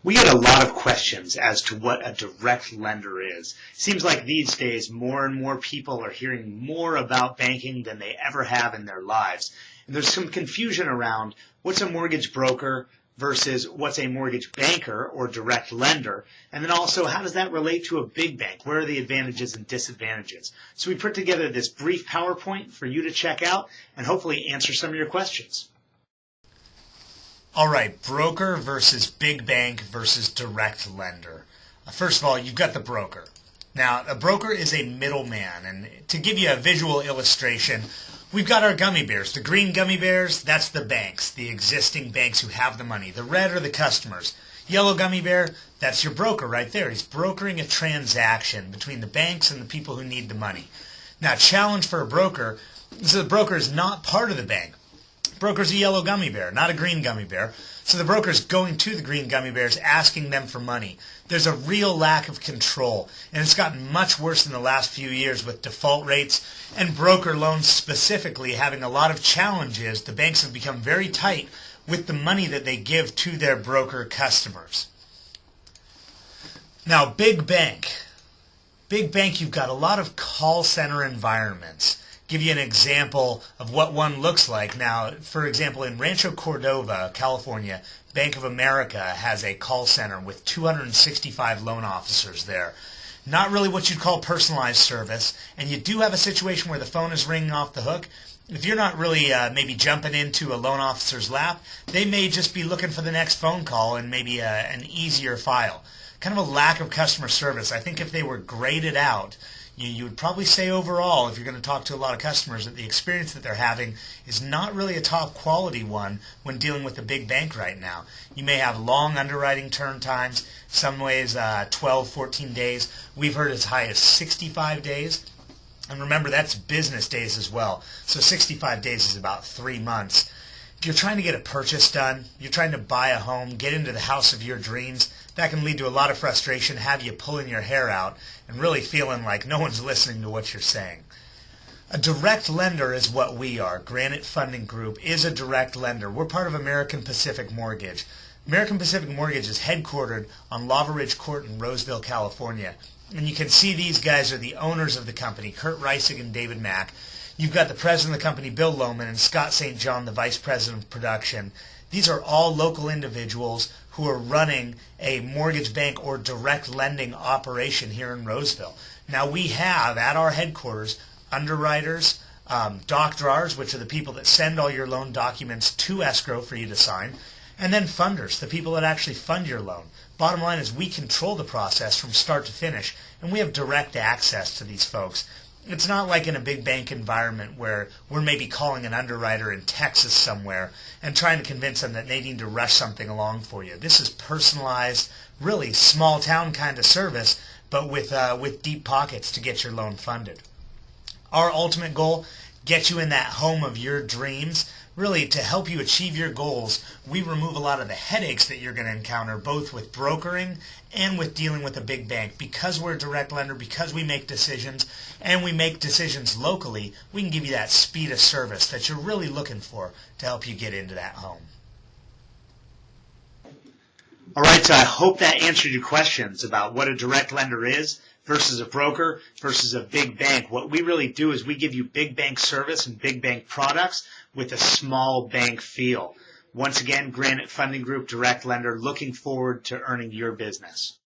We get a lot of questions as to what a direct lender is. Seems like these days more and more people are hearing more about banking than they ever have in their lives. And there's some confusion around what's a mortgage broker versus what's a mortgage banker or direct lender. And then also, how does that relate to a big bank? Where are the advantages and disadvantages? So we put together this brief PowerPoint for you to check out and hopefully answer some of your questions. All right, broker versus big bank versus direct lender. First of all, you've got the broker. Now, a broker is a middleman, and to give you a visual illustration, we've got our gummy bears. The green gummy bears, that's the banks, the existing banks who have the money. The red are the customers. Yellow gummy bear, that's your broker right there. He's brokering a transaction between the banks and the people who need the money. Now, challenge for a broker is that the broker is not part of the bank. Broker's a yellow gummy bear, not a green gummy bear. So the broker's going to the green gummy bears, asking them for money. There's a real lack of control, and it's gotten much worse in the last few years with default rates and broker loans specifically having a lot of challenges. The banks have become very tight with the money that they give to their broker customers. Now, big bank. Big bank, you've got a lot of call center environments. Give you an example of what one looks like. Now, for example, in Rancho Cordova, California, Bank of America has a call center with 265 loan officers there. Not really what you'd call personalized service, and you do have a situation where the phone is ringing off the hook. If you're not really maybe jumping into a loan officer's lap, they may just be looking for the next phone call and maybe an easier file. Kind of a lack of customer service. I think if they were graded out, you would probably say overall, if you're going to talk to a lot of customers, that the experience that they're having is not really a top quality one when dealing with a big bank right now. You may have long underwriting turn times, some ways 12, 14 days. We've heard as high as 65 days. And remember, that's business days as well. So 65 days is about 3 months. If you're trying to get a purchase done, you're trying to buy a home, get into the house of your dreams, that can lead to a lot of frustration, have you pulling your hair out and really feeling like no one's listening to what you're saying. A direct lender is what we are. Granite Funding Group is a direct lender. We're part of American Pacific Mortgage. American Pacific Mortgage is headquartered on Lava Ridge Court in Roseville, California. And you can see these guys are the owners of the company, Kurt Reisig and David Mack. You've got the president of the company, Bill Lohman, and Scott St. John, the vice president of production. These are all local individuals who are running a mortgage bank or direct lending operation here in Roseville. Now, we have at our headquarters underwriters, doc drawers, which are the people that send all your loan documents to escrow for you to sign, and then funders, the people that actually fund your loan. Bottom line is we control the process from start to finish, and we have direct access to these folks. It's not like in a big bank environment where we're maybe calling an underwriter in Texas somewhere and trying to convince them that they need to rush something along for you. This is personalized, really small town kind of service, but with deep pockets to get your loan funded. Our ultimate goal, get you in that home of your dreams. Really, to help you achieve your goals, we remove a lot of the headaches that you're going to encounter, both with brokering and with dealing with a big bank. Because we're a direct lender, because we make decisions, and we make decisions locally, we can give you that speed of service that you're really looking for to help you get into that home. All right, so I hope that answered your questions about what a direct lender is versus a broker versus a big bank. What we really do is we give you big bank service and big bank products with a small bank feel. Once again, Granite Funding Group, direct lender, looking forward to earning your business.